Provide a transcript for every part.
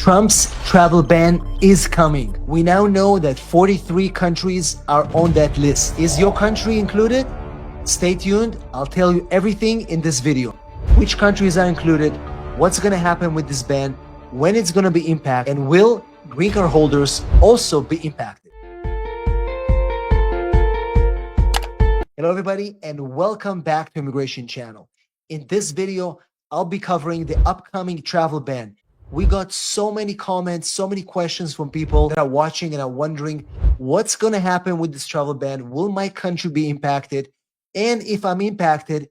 Trump's travel ban is coming. We now know that 43 countries are on that list. Is your country included? Stay tuned. I'll tell you everything in this video. Which countries are included, what's going to happen with this ban, when it's going to be impacted, and will green card holders also be impacted? Hello everybody, and welcome back to Immigration Channel. In this video, I'll be covering the upcoming travel ban. We got so many comments, so many questions from people that are watching and are wondering what's going to happen with this travel ban. Will my country be impacted? And if I'm impacted,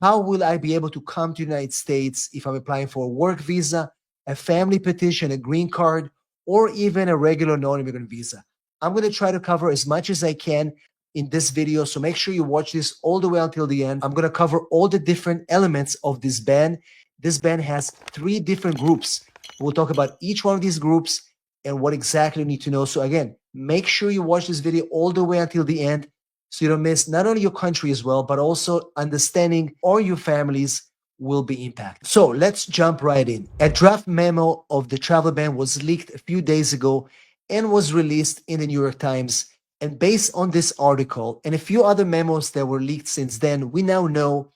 how will I be able to come to the United States if I'm applying for a work visa, a family petition, a green card, or even a regular non-immigrant visa? I'm going to try to cover as much as I can in this video, so make sure you watch this all the way until the end. I'm going to cover all the different elements of this ban. This ban has 3 different groups. We'll talk about each one of these groups and what exactly you need to know. So again, make sure you watch this video all the way until the end so you don't miss not only your country as well, but also understanding all your families will be impacted. So let's jump right in. A draft memo of the travel ban was leaked a few days ago and was released in the New York Times. And based on this article and a few other memos that were leaked since then, we now know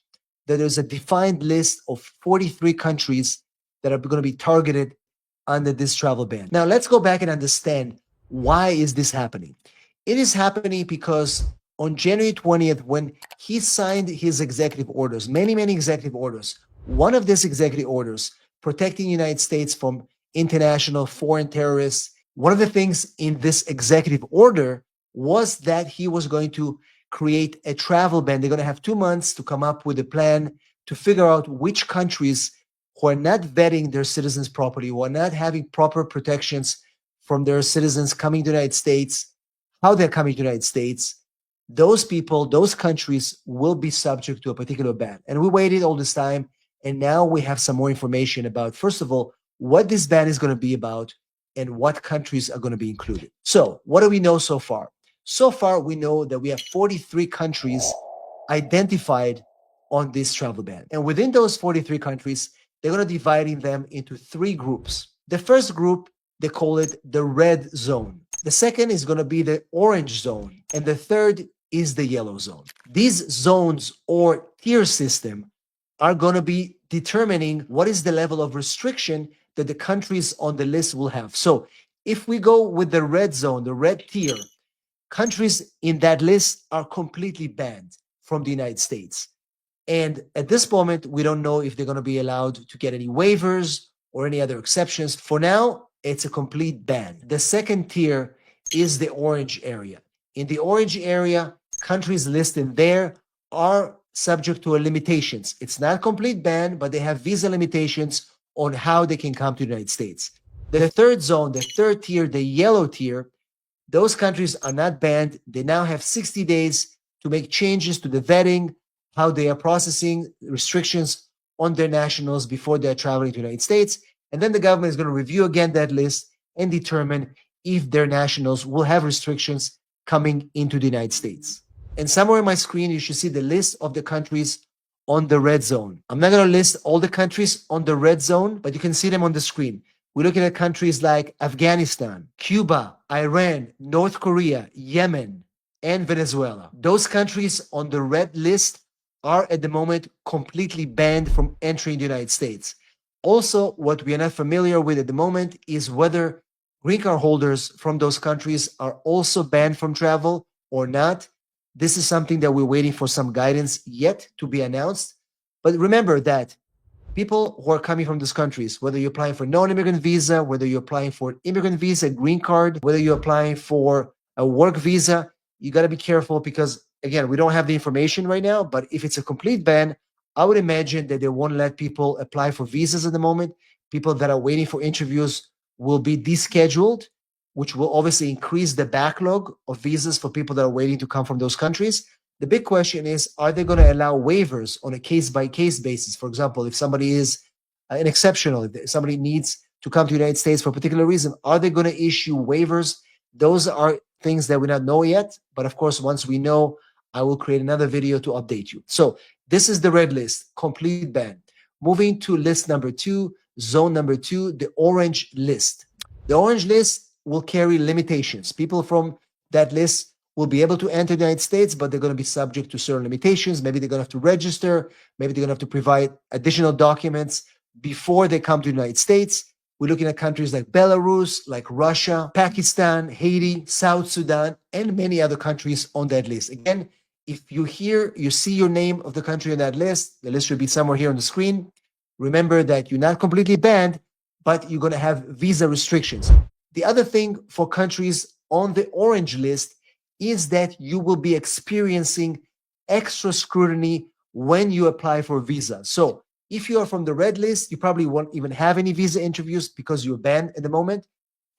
that there's a defined list of 43 countries that are going to be targeted under this travel ban. Now, let's go back and understand why is this happening. It is happening because on January 20th, when he signed his executive orders, many executive orders, one of these executive orders protecting the United States from international foreign terrorists, one of the things in this executive order was that he was going to create a travel ban. They're going to have 2 months to come up with a plan to figure out which countries who are not vetting their citizens properly, who are not having proper protections from their citizens coming to the United States, how they're coming to the United States, those people, those countries will be subject to a particular ban. And we waited all this time, and now we have some more information about, first of all, what this ban is going to be about and what countries are going to be included. So what do we know so far? So far, we know that we have 43 countries identified on this travel ban. And within those 43 countries, they're going to divide them into 3 groups. The first group, they call it the red zone. The second is going to be the orange zone. And the third is the yellow zone. These zones or tier system are going to be determining what is the level of restriction that the countries on the list will have. So if we go with the red zone, the red tier, countries in that list are completely banned from the United States. And at this moment, we don't know if they're going to be allowed to get any waivers or any other exceptions. For now, it's a complete ban. The second tier is the orange area. In the orange area, countries listed there are subject to limitations. It's not a complete ban, but they have visa limitations on how they can come to the United States. The third zone, the third tier, the yellow tier, those countries are not banned. They now have 60 days to make changes to the vetting, how they are processing restrictions on their nationals before they're traveling to the United States. And then the government is going to review again that list and determine if their nationals will have restrictions coming into the United States. And somewhere on my screen, you should see the list of the countries on the red zone. I'm not going to list all the countries on the red zone, but you can see them on the screen. We're looking at countries like Afghanistan, Cuba, Iran, North Korea, Yemen, and Venezuela. Those countries on the red list are at the moment completely banned from entering the United States. Also, what we are not familiar with at the moment is whether green card holders from those countries are also banned from travel or not. This is something that we're waiting for some guidance yet to be announced. But remember that people who are coming from those countries, whether you're applying for non-immigrant visa, whether you're applying for immigrant visa, green card, whether you're applying for a work visa, you got to be careful because, again, we don't have the information right now, but if it's a complete ban, I would imagine that they won't let people apply for visas at the moment. People that are waiting for interviews will be descheduled, which will obviously increase the backlog of visas for people that are waiting to come from those countries. The big question is, are they going to allow waivers on a case-by-case basis? For example, if somebody is an exceptional, if somebody needs to come to the United States for a particular reason, are they going to issue waivers? Those are things that we don't know yet. But of course, once we know, I will create another video to update you. So this is the red list, complete ban. Moving to list number 2, zone number two, the orange list. The orange list will carry limitations. People from that list will be able to enter the United States, but they're going to be subject to certain limitations. Maybe they're going to have to register. Maybe they're going to have to provide additional documents before they come to the United States. We're looking at countries like Belarus, like Russia, Pakistan, Haiti, South Sudan, and many other countries on that list. Again, if you see your name of the country on that list, the list should be somewhere here on the screen. Remember that you're not completely banned, but you're going to have visa restrictions. The other thing for countries on the orange list is that you will be experiencing extra scrutiny when you apply for a visa. So if you are from the red list, you probably won't even have any visa interviews because you're banned at the moment.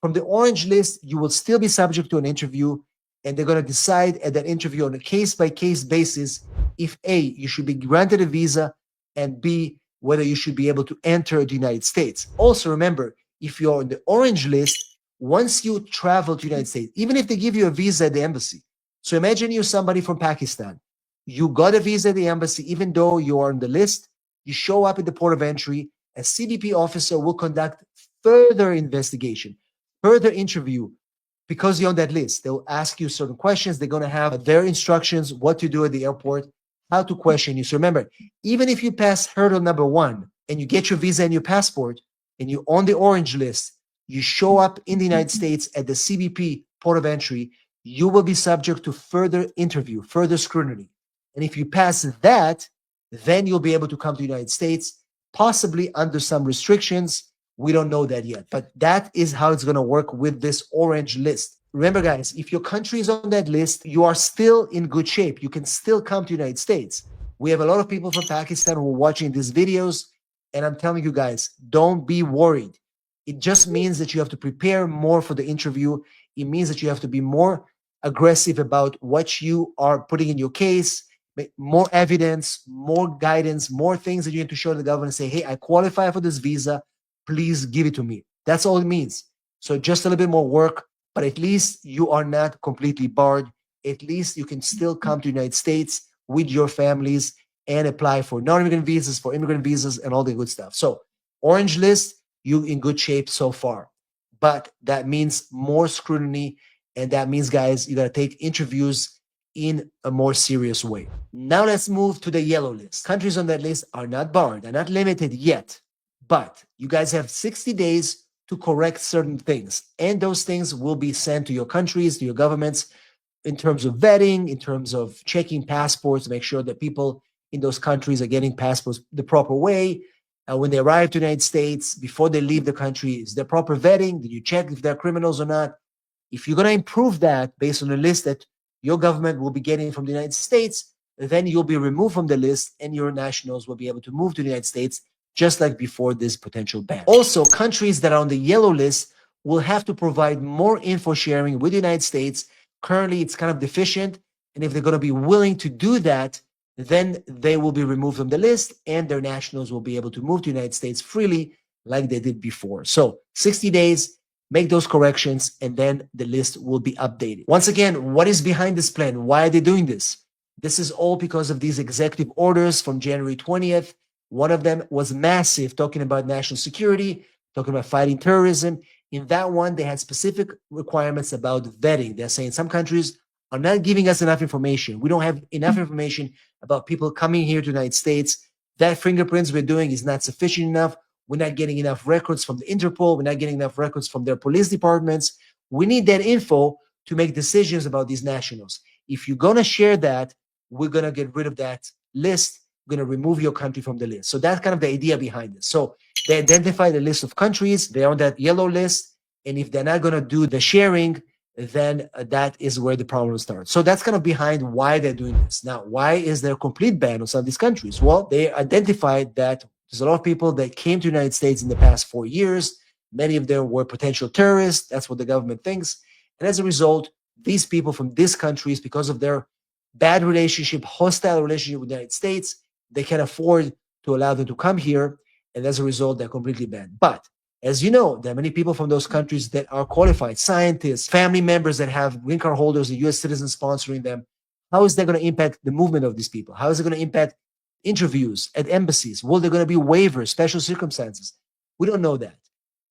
From the orange list, you will still be subject to an interview, and they're going to decide at that interview on a case-by-case basis if A, you should be granted a visa, and B, whether you should be able to enter the United States. Also, remember, if you're on the orange list, once you travel to the United States, even if they give you a visa at the embassy, so imagine you're somebody from Pakistan, you got a visa at the embassy, even though you are on the list, you show up at the port of entry, a CBP officer will conduct further investigation, further interview, because you're on that list. They'll ask you certain questions. They're going to have their instructions, what to do at the airport, how to question you. So remember, even if you pass hurdle number one and you get your visa and your passport and you're on the orange list, you show up in the United States at the CBP port of entry, you will be subject to further interview, further scrutiny. And if you pass that, then you'll be able to come to the United States, possibly under some restrictions. We don't know that yet, but that is how it's going to work with this orange list. Remember, guys, if your country is on that list, you are still in good shape. You can still come to the United States. We have a lot of people from Pakistan who are watching these videos, and I'm telling you guys, don't be worried. It just means that you have to prepare more for the interview. It means that you have to be more aggressive about what you are putting in your case, more evidence, more guidance, more things that you need to show the government and say, hey, I qualify for this visa. Please give it to me. That's all it means. So just a little bit more work, but at least you are not completely barred. At least you can still come to the United States with your families and apply for non-immigrant visas, for immigrant visas, and all the good stuff. So orange list, you in good shape so far. But that means more scrutiny, and that means, guys, you got to take interviews in a more serious way. Now let's move to the yellow list. Countries on that list are not barred, they're not limited yet, but you guys have 60 days to correct certain things, and those things will be sent to your countries, to your governments, in terms of vetting, in terms of checking passports, to make sure that people in those countries are getting passports the proper way. When they arrive to the United States, before they leave the country, is there proper vetting? Did you check if they're criminals or not? If you're going to improve that based on the list that your government will be getting from the United States, then you'll be removed from the list and your nationals will be able to move to the United States just like before this potential ban. Also, countries that are on the yellow list will have to provide more info sharing with the United States. Currently, it's kind of deficient. And if they're going to be willing to do that, then they will be removed from the list and their nationals will be able to move to the United States freely like they did before. So 60 days, make those corrections, and then the list will be updated. Once again, what is behind this plan? Why are they doing this? This is all because of these executive orders from January 20th. One of them was massive, talking about national security, talking about fighting terrorism. In that one, they had specific requirements about vetting. They're saying some countries are not giving us enough information. We don't have enough information about people coming here to the United States. That fingerprints we're doing is not sufficient enough. We're not getting enough records from the Interpol. We're not getting enough records from their police departments. We need that info to make decisions about these nationals. If you're going to share that, we're going to get rid of that list. We're going to remove your country from the list. So that's kind of the idea behind it. So they identify the list of countries. They're on that yellow list. And if they're not going to do the sharing, then that is where the problem starts. So that's kind of behind why they're doing this. Now, why is there a complete ban on some of these countries? Well, they identified that there's a lot of people that came to the United States in the past 4 years. Many of them were potential terrorists. That's what the government thinks. And as a result, these people from these countries, because of their bad relationship, hostile relationship with the United States, they can afford to allow them to come here. And as a result, they're completely banned. But as you know, there are many people from those countries that are qualified, scientists, family members that have green card holders, the US citizens sponsoring them. How is that going to impact the movement of these people? How is it going to impact interviews at embassies? Will there going to be waivers, special circumstances? We don't know that.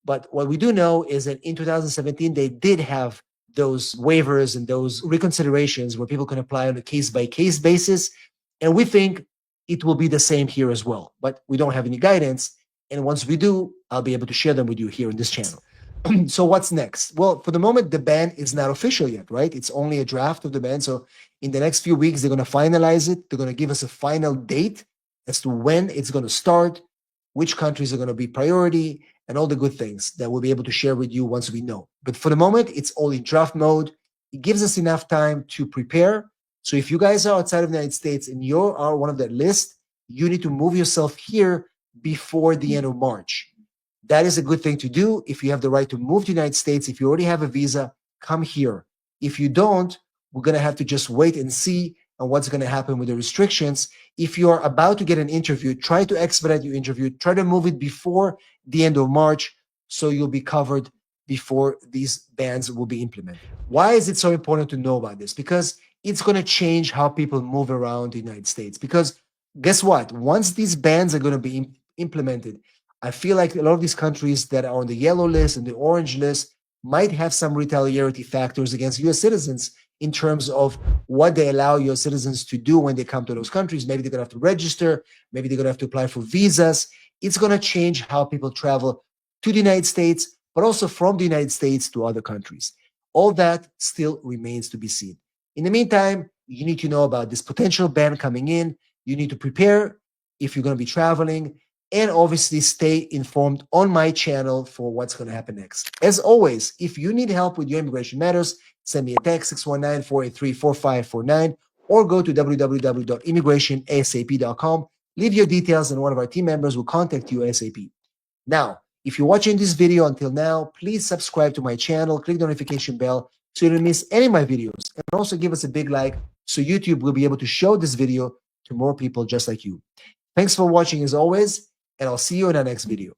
But what we do know is that in 2017, they did have those waivers and those reconsiderations where people can apply on a case by case basis. And we think it will be the same here as well. But we don't have any guidance. And once we do, I'll be able to share them with you here in this channel. So what's next? Well, for the moment, the ban is not official yet, right? It's only a draft of the ban. So in the next few weeks, they're going to finalize it. They're going to give us a final date as to when it's going to start, which countries are going to be priority, and all the good things that we'll be able to share with you once we know. But for the moment, it's all in draft mode. It gives us enough time to prepare. So if you guys are outside of the United States and you are one of that list, you need to move yourself here before the end of March. That is a good thing to do. If you have the right to move to the United States, if you already have a visa, come here. If you don't, we're going to have to just wait and see on what's going to happen with the restrictions. If you are about to get an interview, try to expedite your interview. Try to move it before the end of March so you'll be covered before these bans will be implemented. Why is it so important to know about this? Because it's going to change how people move around the United States. Because guess what? Once these bans are going to be implemented, I feel like a lot of these countries that are on the yellow list and the orange list might have some retaliatory factors against US citizens in terms of what they allow US citizens to do when they come to those countries. Maybe they're going to have to register. Maybe they're going to have to apply for visas. It's going to change how people travel to the United States, but also from the United States to other countries. All that still remains to be seen. In the meantime, you need to know about this potential ban coming in. You need to prepare if you're going to be traveling, and obviously stay informed on my channel for what's going to happen next. As always, if you need help with your immigration matters, send me a text 619-483-4549 or go to www.immigrationasap.com. Leave your details and one of our team members will contact you ASAP. Now, if you're watching this video until now, please subscribe to my channel, click the notification bell so you don't miss any of my videos, and also give us a big like so YouTube will be able to show this video to more people just like you. Thanks for watching as always, and I'll see you in our next video.